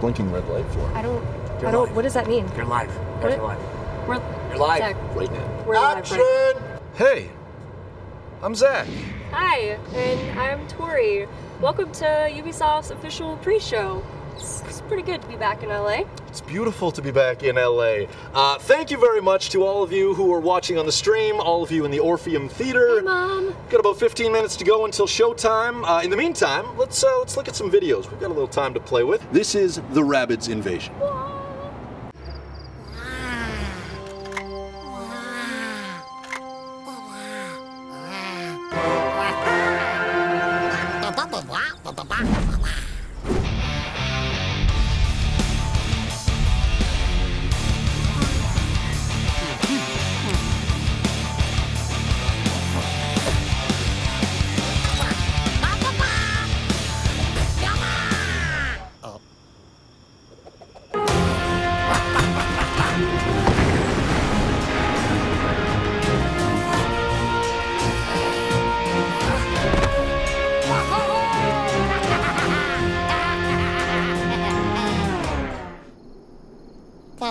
blinking red light for? I don't, what does that mean? You're live. You're live. You're live. Zach, Right now. we're Action! live, right? Hey, I'm Zach. Hi, and I'm Tori. Welcome to Ubisoft's official pre-show. It's pretty good to be back in LA. It's beautiful to be back in LA. Thank you very much to all of you who are watching on the stream, all of you in the Orpheum Theater. Hey, Mom. Got about 15 minutes to go until showtime. In the meantime, let's look at some videos. We've got a little time to play with. This is the Rabbids Invasion.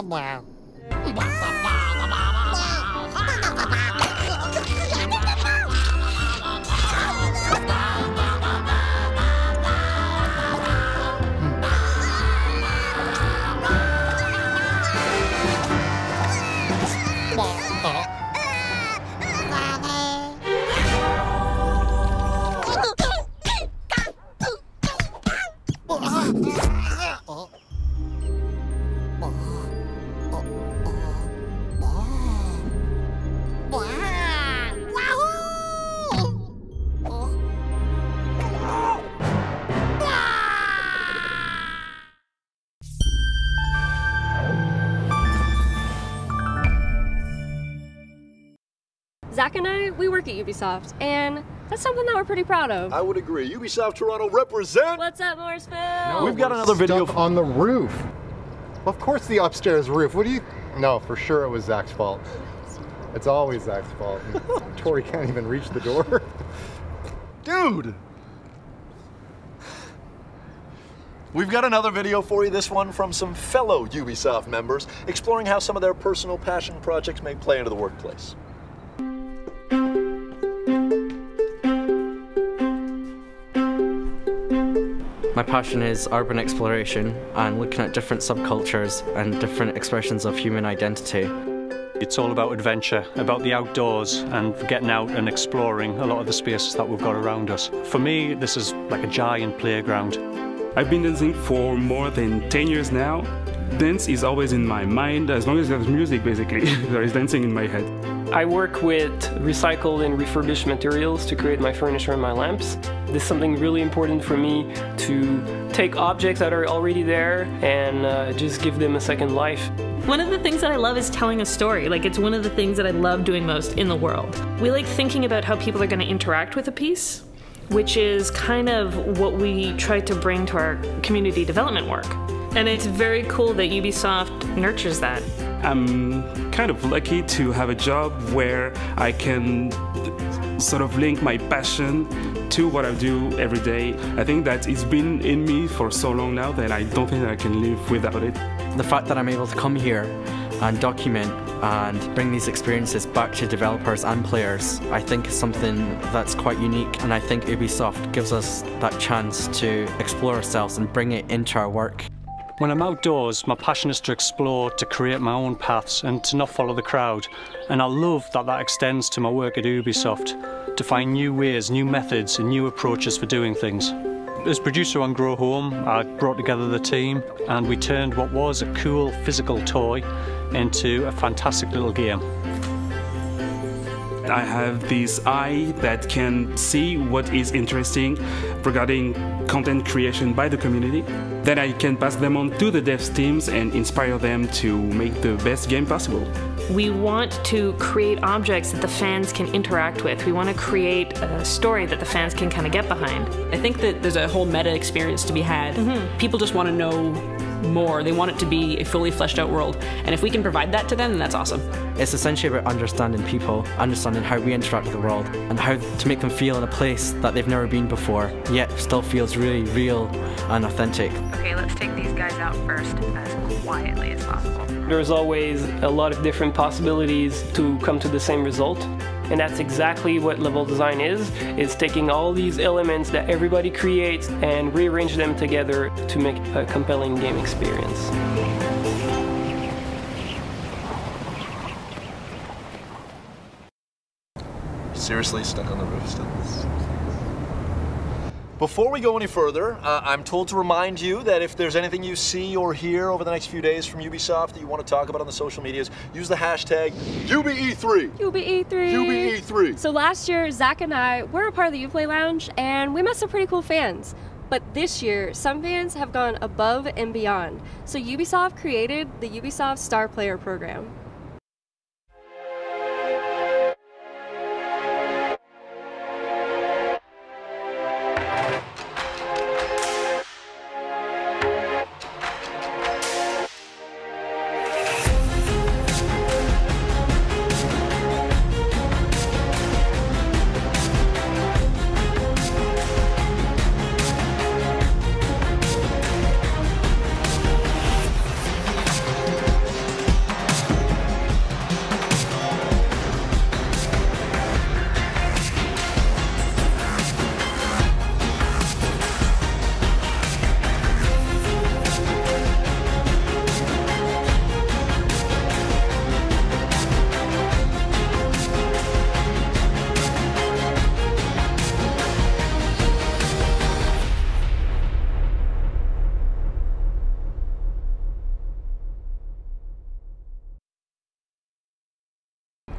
Wow. Zach and I, we work at Ubisoft, and that's something that we're pretty proud of. I would agree. Ubisoft Toronto represent. What's up, Morrisville? We've got another video on the roof. Of course the upstairs roof. What do you... No, for sure it was Zach's fault. It's always Zach's fault. Tori can't even reach the door. Dude! We've got another video for you, this one from some fellow Ubisoft members, exploring how some of their personal passion projects may play into the workplace. My passion is urban exploration and looking at different subcultures and different expressions of human identity. It's all about adventure, about the outdoors and getting out and exploring a lot of the spaces that we've got around us. For me, this is like a giant playground. I've been dancing for more than 10 years now. Dance is always in my mind, as long as there's music basically. There is dancing in my head. I work with recycled and refurbished materials to create my furniture and my lamps. This is something really important for me, to take objects that are already there and just give them a second life. One of the things that I love is telling a story. Like, it's one of the things that I love doing most in the world. We like thinking about how people are going to interact with a piece, which is kind of what we try to bring to our community development work. And it's very cool that Ubisoft nurtures that. I'm kind of lucky to have a job where I can sort of link my passion to what I do every day. I think that it's been in me for so long now that I don't think that I can live without it. The fact that I'm able to come here and document and bring these experiences back to developers and players, I think is something that's quite unique, and I think Ubisoft gives us that chance to explore ourselves and bring it into our work. When I'm outdoors, my passion is to explore, to create my own paths and to not follow the crowd. And I love that that extends to my work at Ubisoft, to find new ways, new methods and new approaches for doing things. As producer on Grow Home, I brought together the team and we turned what was a cool physical toy into a fantastic little game. I have this eye that can see what is interesting regarding content creation by the community. Then I can pass them on to the devs teams and inspire them to make the best game possible. We want to create objects that the fans can interact with. We want to create a story that the fans can kind of get behind. I think that there's a whole meta experience to be had. People just want to know more. They want it to be a fully fleshed out world. And if we can provide that to them, then that's awesome. It's essentially about understanding people, understanding how we interact with the world, and how to make them feel in a place that they've never been before, yet still feels really real and authentic. Okay, let's take these guys out first as quietly as possible. There's always a lot of different possibilities to come to the same result. And that's exactly what level design is taking all these elements that everybody creates and rearrange them together to make a compelling game experience. Seriously stuck on the roof still? Before we go any further, I'm told to remind you that if there's anything you see or hear over the next few days from Ubisoft that you want to talk about on the social medias, use the hashtag UBE3. UBE3. UBE3. So last year, Zach and I were a part of the Uplay Lounge, and we met some pretty cool fans. But this year, some fans have gone above and beyond. So Ubisoft created the Ubisoft Star Player program.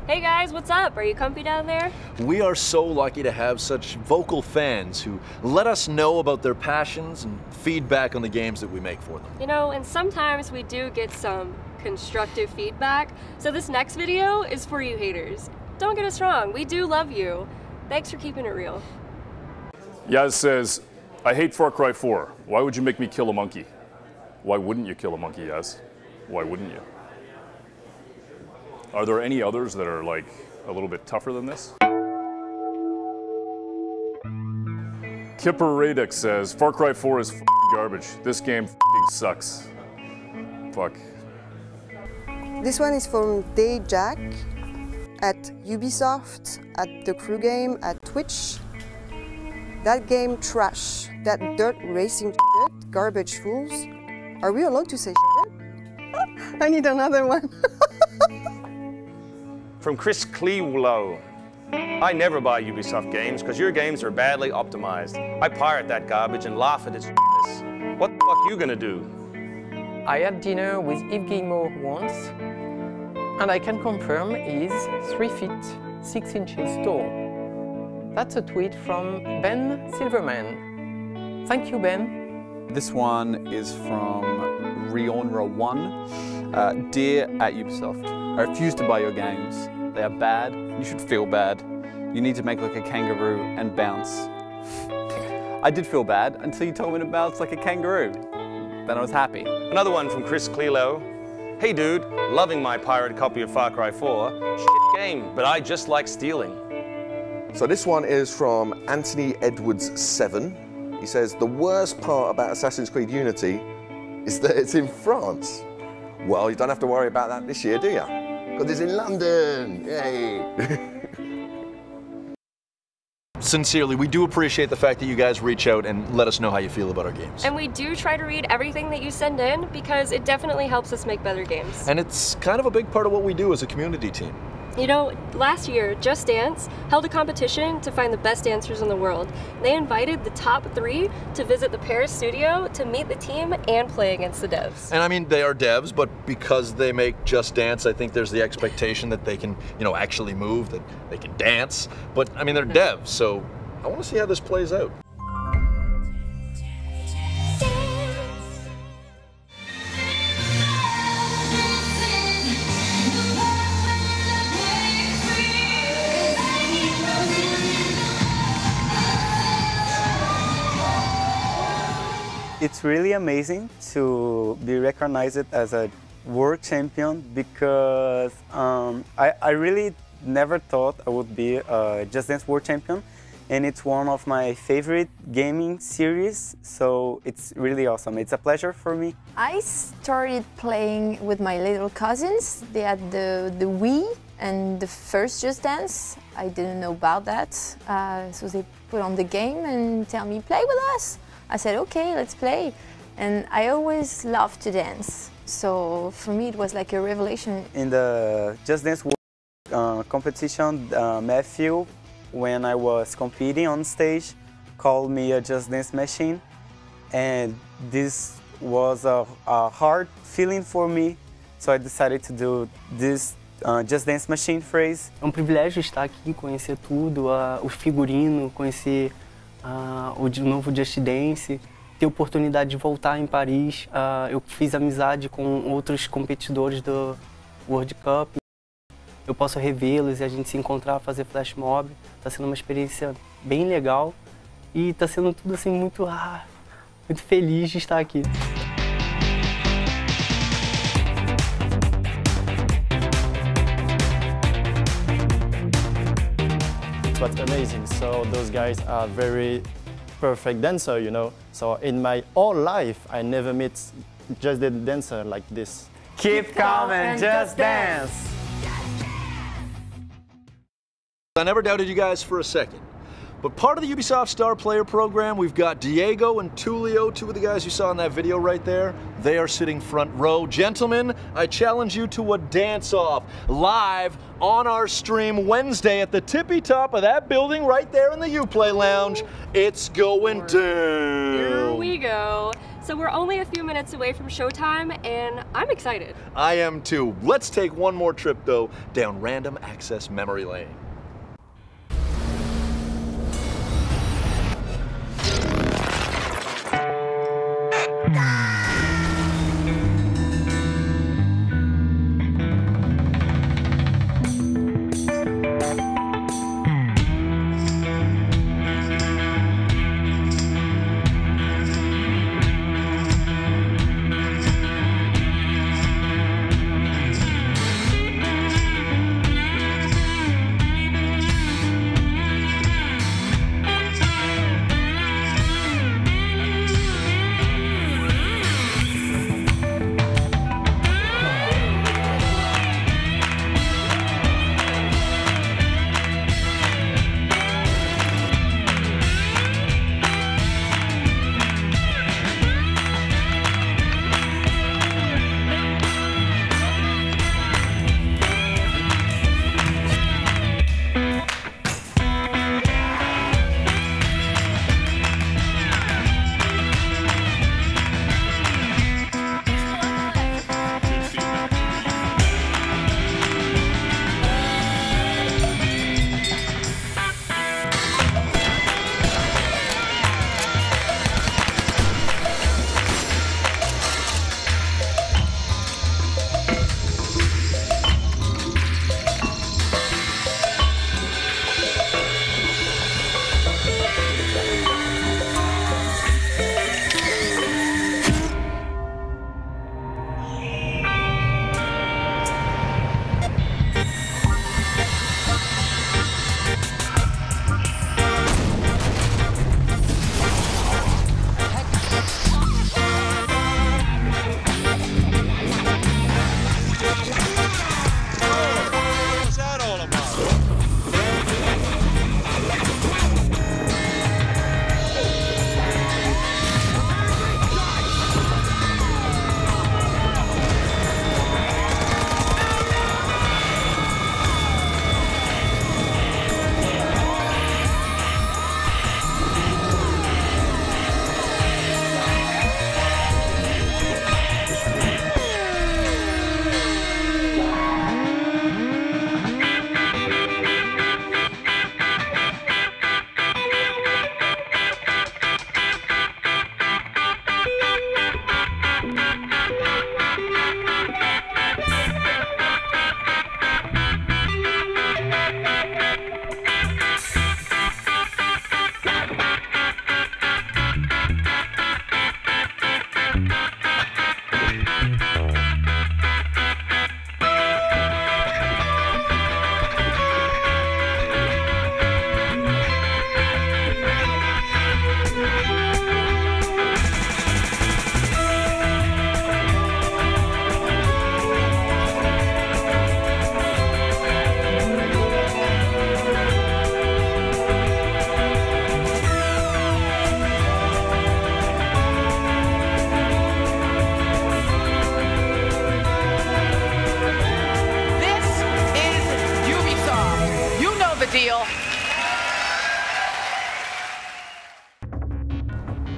Hey guys, what's up? Are you comfy down there? We are so lucky to have such vocal fans who let us know about their passions and feedback on the games that we make for them. You know, and sometimes we do get some constructive feedback. So this next video is for you haters. Don't get us wrong, we do love you. Thanks for keeping it real. Yaz says, I hate Far Cry 4. Why would you make me kill a monkey? Why wouldn't you kill a monkey, Yaz? Why wouldn't you? Are there any others that are like a little bit tougher than this? Kipper Radek says, Far Cry 4 is f***ing garbage. This game f***ing sucks. Fuck. This one is from Day Jack at Ubisoft, at the Crew Game, at Twitch. That game trash. That dirt racing shit. Garbage fools. Are we allowed to say shit? I need another one. From Chris Cleewlow. I never buy Ubisoft games because your games are badly optimized. I pirate that garbage and laugh at its shitness. What the fuck are you gonna do? I had dinner with Yves Guillemot once, and I can confirm he's 3 feet 6 inches tall. That's a tweet from Ben Silverman. Thank you, Ben. This one is from Rionra1. Dear at Ubisoft, I refuse to buy your games. They are bad. You should feel bad. You need to make like a kangaroo and bounce. I did feel bad until you told me to bounce like a kangaroo. Then I was happy. Another one from Chris Cleewlow. Hey dude, loving my pirated copy of Far Cry 4. Shit game, but I just like stealing. So this one is from Anthony Edwards 7. He says, the worst part about Assassin's Creed Unity is that it's in France. Well, you don't have to worry about that this year, do you? Because it's in London, yay! Sincerely, we do appreciate the fact that you guys reach out and let us know how you feel about our games. And we do try to read everything that you send in because it definitely helps us make better games. And it's kind of a big part of what we do as a community team. You know, last year, Just Dance held a competition to find the best dancers in the world. They invited the top 3 to visit the Paris studio to meet the team and play against the devs. And I mean, they are devs, but because they make Just Dance, I think there's the expectation that they can, you know, actually move, that they can dance. But I mean, they're devs, so I want to see how this plays out. It's really amazing to be recognized as a world champion because I really never thought I would be a Just Dance World Champion, and it's one of my favorite gaming series, so it's really awesome. It's a pleasure for me. I started playing with my little cousins. They had the Wii and the first Just Dance. I didn't know about that, so they put on the game and tell me, play with us. I said, okay, let's play. And I always loved to dance, so for me it was like a revelation. In the Just Dance World competition, Matthew, when I was competing on stage, called me a Just Dance machine, and this was a hard feeling for me, so I decided to do this Just Dance machine phrase. É um privilégio estar aqui, conhecer tudo, o figurino, conhecer o novo Just Dance, ter a oportunidade de voltar em Paris. Eu fiz amizade com outros competidores do World Cup. Eu posso revê-los e a gente se encontrar, fazer flash mob. Está sendo uma experiência bem legal e está sendo tudo assim muito feliz de estar aqui. What's amazing, so those guys are very perfect dancer, you know. So in my whole life, I never met just a dancer like this. Keep calm and just dance. I never doubted you guys for a second. But part of the Ubisoft Star Player program, we've got Diego and Tulio, two of the guys you saw in that video right there. They are sitting front row. Gentlemen, I challenge you to a dance-off live on our stream Wednesday at the tippy top of that building right there in the Uplay Lounge. It's going down. Here we go. So we're only a few minutes away from showtime, and I'm excited. I am too. Let's take one more trip, though, down random access memory lane.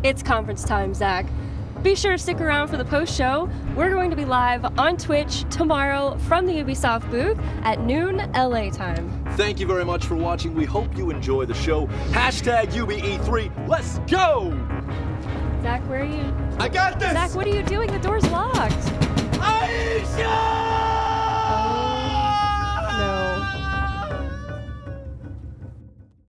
It's conference time, Zach. Be sure to stick around for the post-show. We're going to be live on Twitch tomorrow from the Ubisoft booth at noon LA time. Thank you very much for watching. We hope you enjoy the show. Hashtag UBE3. Let's go! Zach, where are you? I got this! Zach, what are you doing? The door's locked. Aisha!